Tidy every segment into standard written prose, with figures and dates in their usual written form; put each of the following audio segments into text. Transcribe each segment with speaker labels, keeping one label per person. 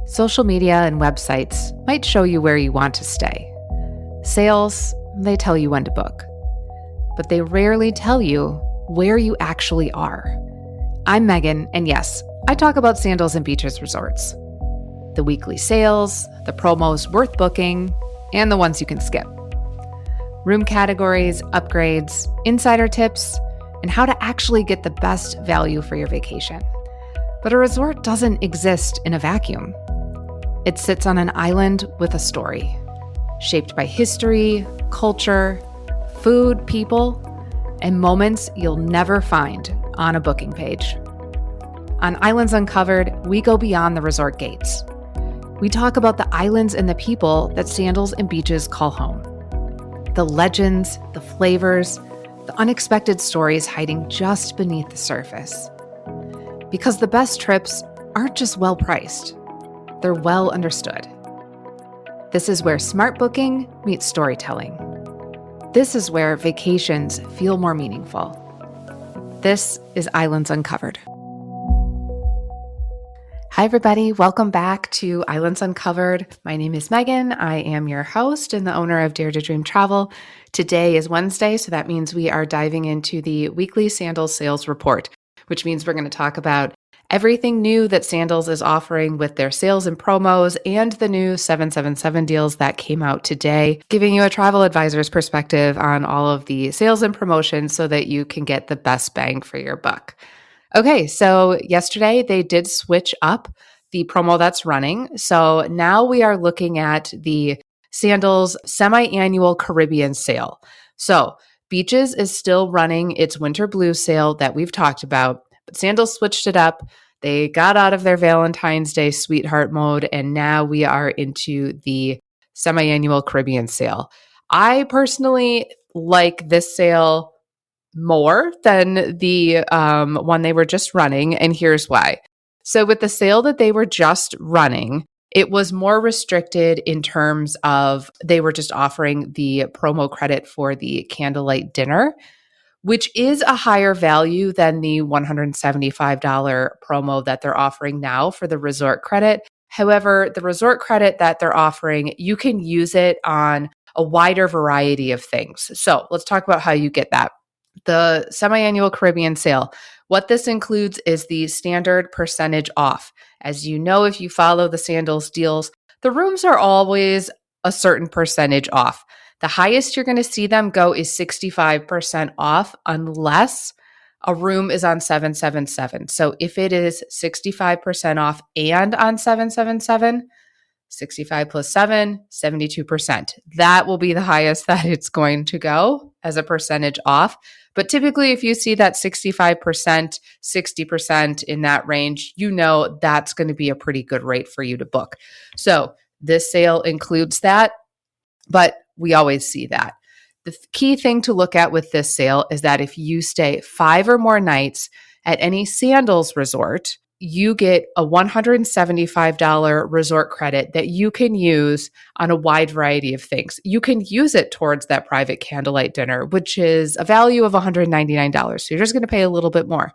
Speaker 1: Social media and websites might show you where you want to stay. Sales, they tell you when to book. But they rarely tell you where you actually are. I'm Megan, and yes, I talk about Sandals and Beaches Resorts. The weekly sales, the promos worth booking, and the ones you can skip. Room categories, upgrades, insider tips, and how to actually get the best value for your vacation. But a resort doesn't exist in a vacuum. It sits on an island with a story, shaped by history, culture, food, people, and moments you'll never find on a booking page. On Islands Uncovered, we go beyond the resort gates. We talk about the islands and the people that Sandals and Beaches call home. The legends, the flavors, the unexpected stories hiding just beneath the surface. Because the best trips aren't just well priced, they're well understood. This is where smart booking meets storytelling. This is where vacations feel more meaningful. This is Islands Uncovered. Hi, everybody. Welcome back to Islands Uncovered. My name is Megan. I am your host and the owner of Dare to Dream Travel. Today is Wednesday, so that means we are diving into the weekly Sandals Sales Report, which means we're going to talk about everything new that Sandals is offering with their sales and promos and the new 777 deals that came out today, giving you a travel advisor's perspective on all of the sales and promotions so that you can get the best bang for your buck. Okay, so yesterday they did switch up the promo that's running. So now we are looking at the Sandals Semi-Annual Caribbean Sale. So Beaches is still running its Winter Blue sale that we've talked about, but Sandals switched it up. They got out of their Valentine's Day sweetheart mode, and now we are into the Semi-Annual Caribbean Sale. I personally like this sale more than the one they were just running, and here's why. So with the sale that they were just running, it was more restricted in terms of they were just offering the promo credit for the candlelight dinner, which is a higher value than the $175 promo that they're offering now for the resort credit. However, the resort credit that they're offering, you can use it on a wider variety of things. So let's talk about how you get that. The Semi-Annual Caribbean Sale. What this includes is the standard percentage off. As you know, if you follow the Sandals deals, the rooms are always a certain percentage off. The highest you're going to see them go is 65% off unless a room is on 777. So if it is 65% off and on 777, 65 plus 7, 72%. That will be the highest that it's going to go as a percentage off. But typically, if you see that 65%, 60% in that range, you know that's going to be a pretty good rate for you to book. So this sale includes that, but we always see that. The key thing to look at with this sale is that if you stay 5 or more nights at any Sandals resort, you get a $175 resort credit that you can use on a wide variety of things. You can use it towards that private candlelight dinner, which is a value of $199. So you're just going to pay a little bit more.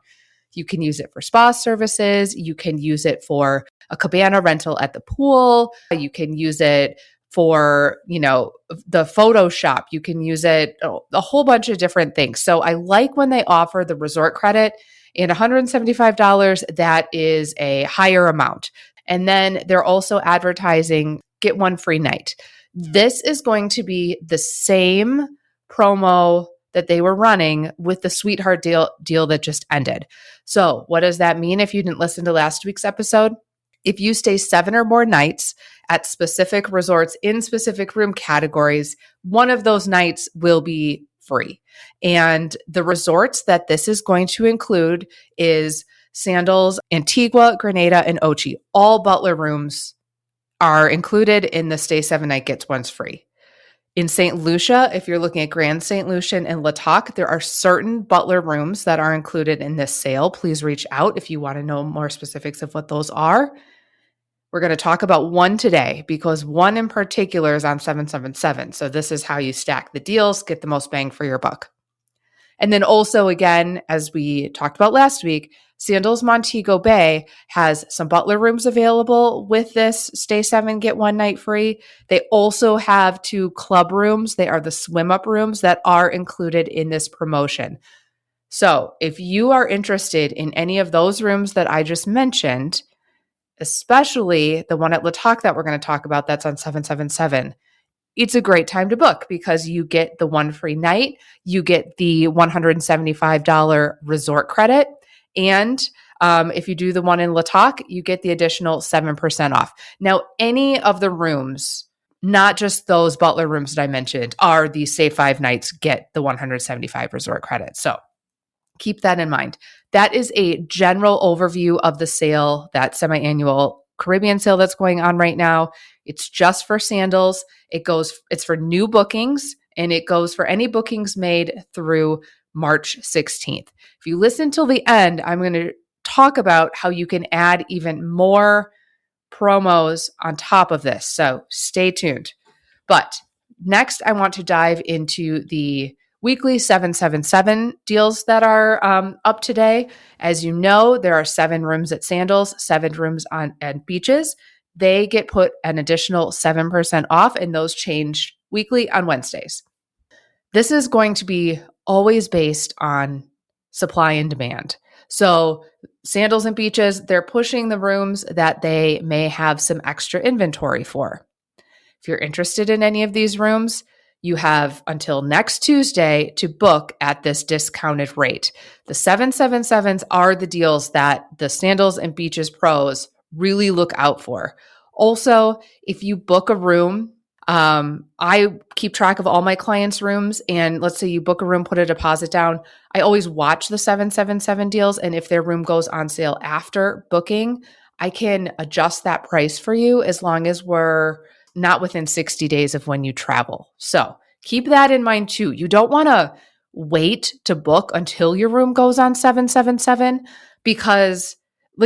Speaker 1: You can use it for spa services. You can use it for a cabana rental at the pool. You can use it for, the photo shop. You can use it a whole bunch of different things. So I like when they offer the resort credit. And $175, that is a higher amount. And then they're also advertising get one free night. This is going to be the same promo that they were running with the sweetheart deal that just ended. So what does that mean if you didn't listen to last week's episode? If you stay 7 or more nights at specific resorts in specific room categories, one of those nights will be free. And the resorts that this is going to include is Sandals, Antigua, Grenada, and Ochi. All butler rooms are included in the stay 7 night gets one's free. In Saint Lucia, if you're looking at Grand Saint Lucia and La Toc, there are certain butler rooms that are included in this sale. Please reach out if you want to know more specifics of what those are. We're going to talk about one today because one in particular is on 777. So this is how you stack the deals, get the most bang for your buck. And then also, again, as we talked about last week, Sandals Montego Bay has some butler rooms available with this stay 7, get 1 night free. They also have 2 club rooms. They are the swim up rooms that are included in this promotion. So if you are interested in any of those rooms that I just mentioned, especially the one at Le Toc that we're going to talk about that's on 777, it's a great time to book because you get the 1 free night, you get the $175 resort credit, and if you do the one in Le Toc, you get the additional 7% off. Now, any of the rooms, not just those butler rooms that I mentioned, are the Stay 5 nights, get the 175 resort credit. So keep that in mind. That is a general overview of the sale, that semi-annual Caribbean sale that's going on right now. It's just for Sandals. It's for new bookings, and it goes for any bookings made through March 16th. If you listen till the end, I'm going to talk about how you can add even more promos on top of this. So stay tuned. But next, I want to dive into the weekly 777 deals that are up today. As you know, there are 7 rooms at Sandals, 7 rooms at Beaches. They get put an additional 7% off, and those change weekly on Wednesdays. This is going to be always based on supply and demand. So Sandals and Beaches, they're pushing the rooms that they may have some extra inventory for. If you're interested in any of these rooms, you have until next Tuesday to book at this discounted rate. The 777s are the deals that the Sandals and Beaches pros really look out for. Also, if you book a room, I keep track of all my clients' rooms, and let's say you book a room, put a deposit down. I always watch the 777 deals, and if their room goes on sale after booking, I can adjust that price for you as long as we're not within 60 days of when you travel. So keep that in mind too. You don't want to wait to book until your room goes on 777 because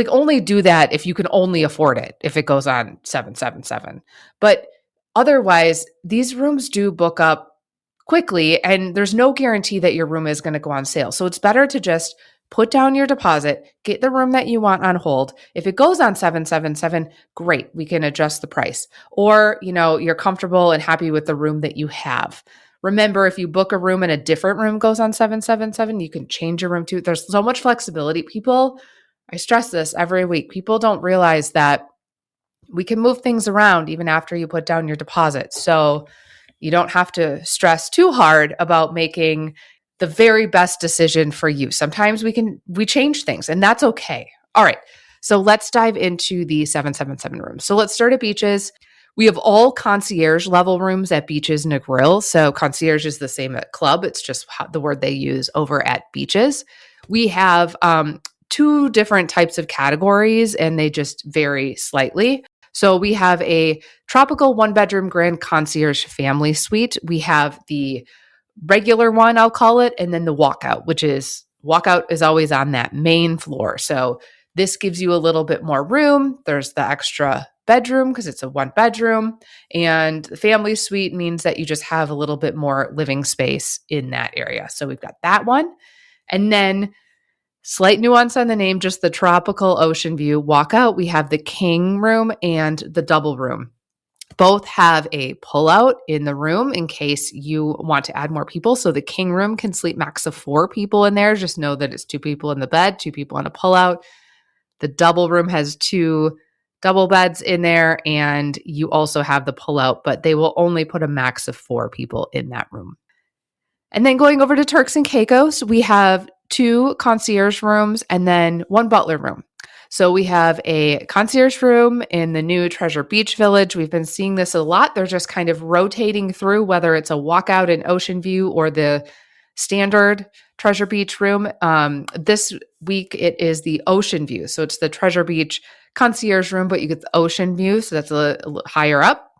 Speaker 1: only do that if you can only afford it, if it goes on 777. But otherwise, these rooms do book up quickly, and there's no guarantee that your room is going to go on sale. So it's better to just put down your deposit, get the room that you want on hold. If it goes on 777, great, we can adjust the price. Or, you're comfortable and happy with the room that you have. Remember, if you book a room and a different room goes on 777, you can change your room too. There's so much flexibility. I stress this every week. People don't realize that we can move things around even after you put down your deposit. So you don't have to stress too hard about making the very best decision for you. Sometimes we change things, and that's okay. All right. So let's dive into the 777 rooms. So let's start at Beaches. We have all concierge level rooms at Beaches and a Grill. So concierge is the same at Club. It's just the word they use over at Beaches. We have 2 different types of categories, and they just vary slightly. So we have a tropical 1-bedroom grand concierge family suite. We have the regular one, I'll call it, and then the walkout is always on that main floor. So this gives you a little bit more room. There's the extra bedroom because it's a 1-bedroom, and the family suite means that you just have a little bit more living space in that area. So we've got that one. And then slight nuance on the name, just the tropical ocean view walkout. We have the king room and the double room. Both have a pullout in the room in case you want to add more people. So the king room can sleep max of 4 people in there. Just know that it's 2 people in the bed, 2 people on a pullout. The double room has 2 double beds in there, and you also have the pullout, but they will only put a max of 4 people in that room. And then going over to Turks and Caicos, we have 2 concierge rooms and then 1 butler room. So we have a concierge room in the new Treasure Beach Village. We've been seeing this a lot. They're just kind of rotating through whether it's a walkout and ocean view or the standard Treasure Beach room. This week it is the ocean view. So it's the Treasure Beach concierge room, but you get the ocean view. So that's a little higher up.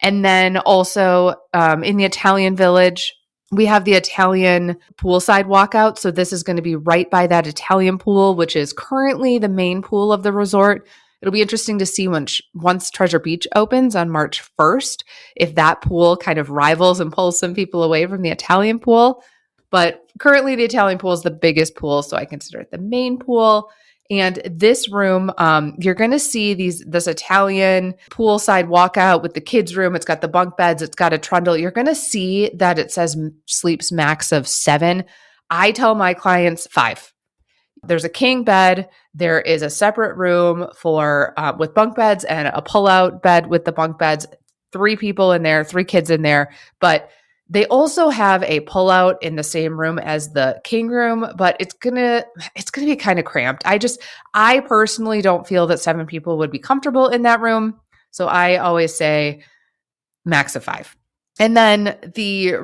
Speaker 1: And then also in the Italian Village, we have the Italian poolside walkout. So this is going to be right by that Italian pool, which is currently the main pool of the resort. It'll be interesting to see once Treasure Beach opens on March 1st, if that pool kind of rivals and pulls some people away from the Italian pool. But currently the Italian pool is the biggest pool, so I consider it the main pool. And this room, you're going to see this Italian poolside walkout with the kids' room. It's got the bunk beds. It's got a trundle. You're going to see that it says sleeps max of 7. I tell my clients 5. There's a king bed. There is a separate room for with bunk beds and a pull-out bed with the bunk beds. 3 people in there, 3 kids in there. But they also have a pull-out in the same room as the king room, but it's gonna be kind of cramped. I personally don't feel that 7 people would be comfortable in that room. So I always say max of 5. And then the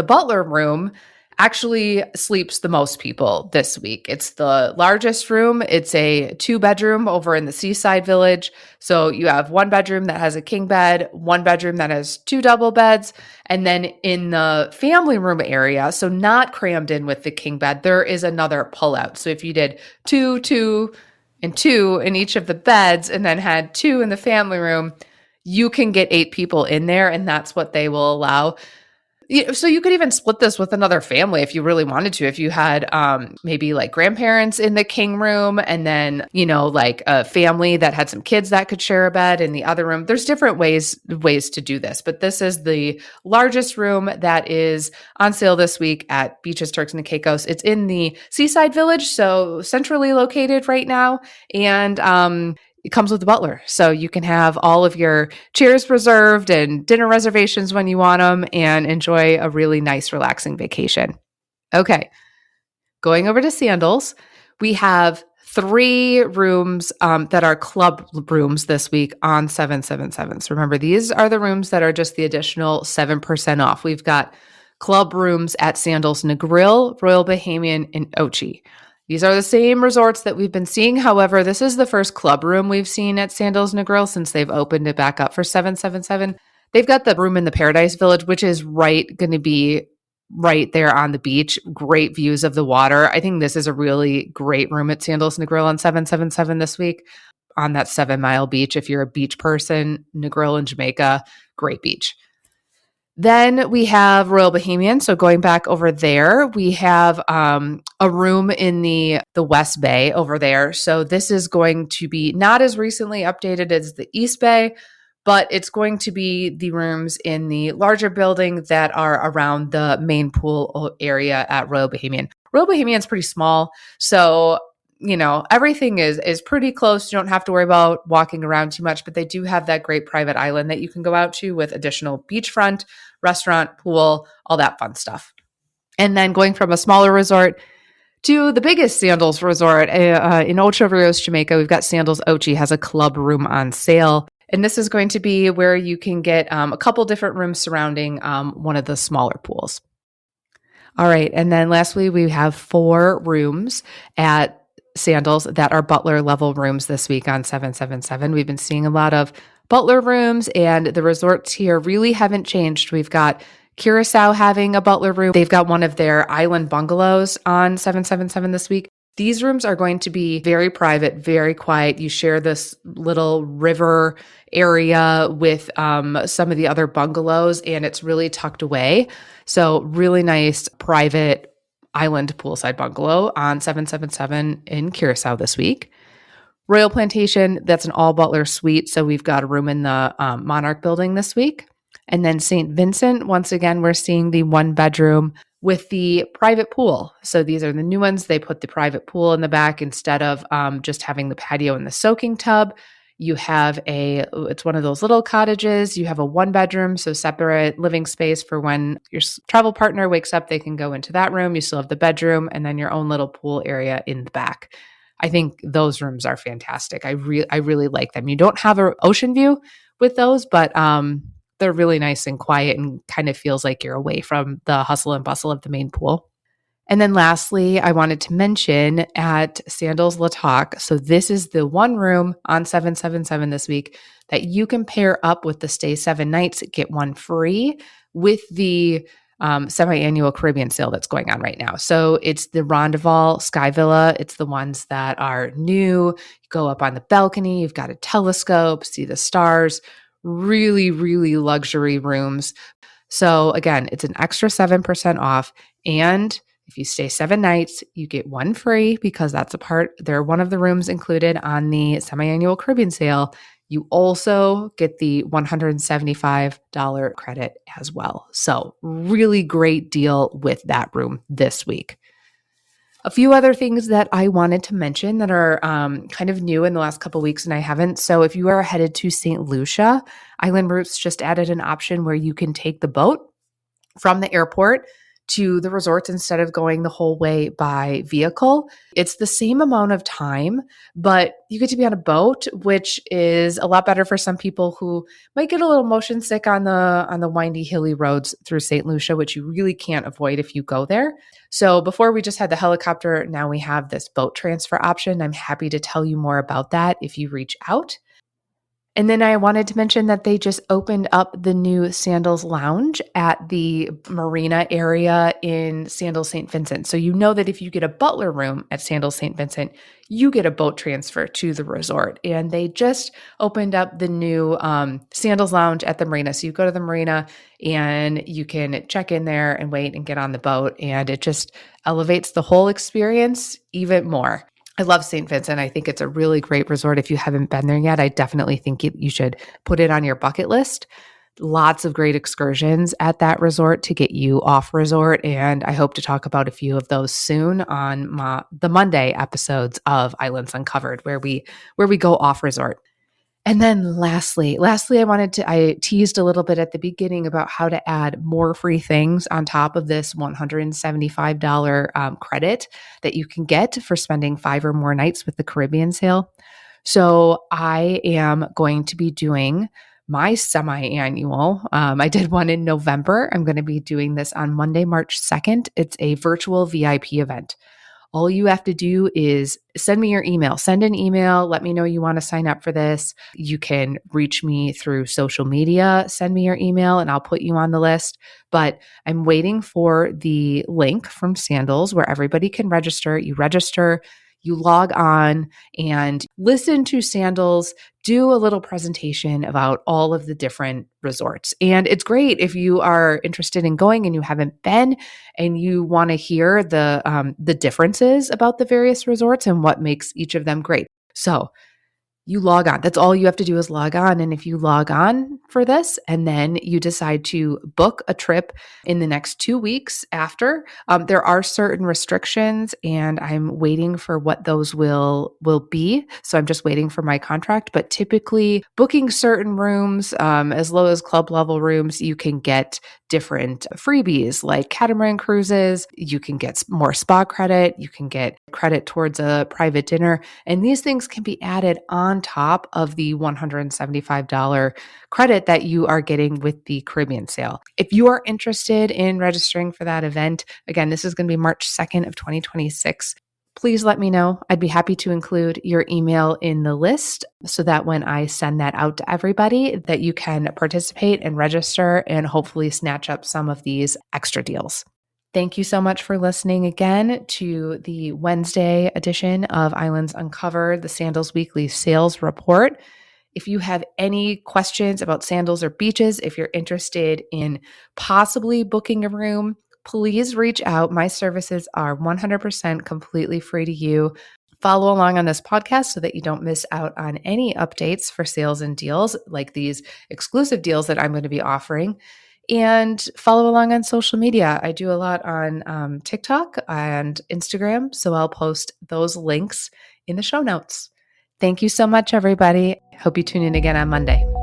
Speaker 1: butler room actually sleeps the most people this week. It's the largest room. It's a 2-bedroom over in the seaside village. So you have 1 bedroom that has a king bed, 1 bedroom that has 2 double beds. And then in the family room area, so not crammed in with the king bed, there is another pullout. So if you did 2, 2, and 2 in each of the beds and then had 2 in the family room, you can get 8 people in there, and that's what they will allow. So you could even split this with another family if you really wanted to. If you had maybe like grandparents in the king room and then, like a family that had some kids that could share a bed in the other room. There's different ways to do this, but this is the largest room that is on sale this week at Beaches, Turks and Caicos. It's in the seaside village, so centrally located right now. And it comes with a butler. So you can have all of your chairs reserved and dinner reservations when you want them and enjoy a really nice, relaxing vacation. Okay. Going over to Sandals, we have 3 rooms that are club rooms this week on 777. So remember, these are the rooms that are just the additional 7% off. We've got club rooms at Sandals Negril, Royal Bahamian, and Ochi. These are the same resorts that we've been seeing. However, this is the first club room we've seen at Sandals Negril since they've opened it back up for 777. They've got the room in the Paradise Village, which is going to be right there on the beach. Great views of the water. I think this is a really great room at Sandals Negril on 777 this week on that 7-mile beach. If you're a beach person, Negril in Jamaica, great beach. Then we have Royal Bahamian. So going back over there, we have a room in the West Bay over there. So this is going to be not as recently updated as the East Bay, but it's going to be the rooms in the larger building that are around the main pool area at Royal Bahamian. Royal Bahamian is pretty small. So everything is pretty close. You don't have to worry about walking around too much, but they do have that great private island that you can go out to with additional beachfront, restaurant, pool, all that fun stuff. And then going from a smaller resort to the biggest Sandals resort in Ocho Rios, Jamaica, we've got Sandals Ochi has a club room on sale. And this is going to be where you can get a couple different rooms surrounding one of the smaller pools. All right. And then lastly, we have 4 rooms at Sandals that are butler level rooms this week on 777. We've been seeing a lot of butler rooms, and the resorts here really haven't changed. We've got Curacao having a butler room. They've got one of their island bungalows on 777 this week. These rooms are going to be very private, very quiet. You share this little river area with some of the other bungalows, and it's really tucked away. So really nice private island poolside bungalow on 777 in Curacao this week. Royal Plantation, that's an all butler suite. So we've got a room in the Monarch building this week. And then St. Vincent, once again, we're seeing the 1-bedroom with the private pool. So these are the new ones. They put the private pool in the back instead of just having the patio and the soaking tub. You have it's one of those little cottages. You have a 1-bedroom, so separate living space for when your travel partner wakes up, they can go into that room. You still have the bedroom and then your own little pool area in the back. I think those rooms are fantastic. I really like them. You don't have an ocean view with those, but they're really nice and quiet and kind of feels like you're away from the hustle and bustle of the main pool. And then lastly, I wanted to mention at Sandals La Toc, so this is the 1 room on 777 this week that you can pair up with the stay 7 nights, get 1 free with the Semi-Annual Caribbean Sale that's going on right now. So it's the Rondeval Sky Villa. It's the ones that are new. You go up on the balcony, you've got a telescope, see the stars, really, really luxury rooms. So again, it's an extra 7% off. And If you stay 7 nights, you get one free because they're one of the rooms included on the Semi-Annual Caribbean Sale. You also get the $175 credit as well. So really great deal with that room this week. A few other things that I wanted to mention that are kind of new in the last couple of weeks, and I haven't. So if you are headed to Saint Lucia, Island Routes just added an option where you can take the boat from the airport to the resorts instead of going the whole way by vehicle. It's the same amount of time, but you get to be on a boat, which is a lot better for some people who might get a little motion sick on the windy, hilly roads through St. Lucia, which you really can't avoid if you go there. So before we just had the helicopter, now we have this boat transfer option. I'm happy to tell you more about that if you reach out. And then I wanted to mention that they just opened up the new Sandals Lounge at the marina area in Sandals St. Vincent. So you know that if you get a butler room at Sandals St. Vincent, you get a boat transfer to the resort. And they just opened up the new Sandals Lounge at the marina. So you go to the marina and you can check in there and wait and get on the boat. And it just elevates the whole experience even more. I love St. Vincent. I think it's a really great resort. If you haven't been there yet, I definitely think you should put it on your bucket list. Lots of great excursions at that resort to get you off resort. And I hope to talk about a few of those soon on the Monday episodes of Islands Uncovered, where we go off resort. And then lastly, I teased a little bit at the beginning about how to add more free things on top of this $175 credit that you can get for spending 5 or more nights with the Caribbean Sale. So I am going to be doing my semi-annual. I did one in November. I'm going to be doing this on Monday, March 2nd. It's a virtual VIP event. All you have to do is send me your email. Send an email. Let me know you want to sign up for this. You can reach me through social media. Send me your email and I'll put you on the list. But I'm waiting for the link from Sandals where everybody can register. You register, you log on and listen to Sandals do a little presentation about all of the different resorts. And it's great if you are interested in going and you haven't been and you want to hear the differences about the various resorts and what makes each of them great. So you log on. That's all you have to do is log on. And if you log on for this and then you decide to book a trip in the next 2 weeks after, there are certain restrictions and I'm waiting for what those will be. So I'm just waiting for my contract. But typically booking certain rooms, as low as club level rooms, you can get different freebies like catamaran cruises. You can get more spa credit. You can get credit towards a private dinner. And these things can be added on top of the $175 credit that you are getting with the Caribbean Sale. If you are interested in registering for that event, again, this is going to be March 2nd of 2026. Please let me know. I'd be happy to include your email in the list so that when I send that out to everybody, that you can participate and register and hopefully snatch up some of these extra deals. Thank you so much for listening again to the Wednesday edition of Islands Uncovered, the Sandals Weekly Sales Report. If you have any questions about sandals or beaches, if you're interested in possibly booking a room, please reach out. My services are 100% completely free to you. Follow along on this podcast so that you don't miss out on any updates for sales and deals like these exclusive deals that I'm going to be offering. And follow along on social media. I do a lot on TikTok and Instagram, so I'll post those links in the show notes. Thank you so much, everybody. Hope you tune in again on Monday.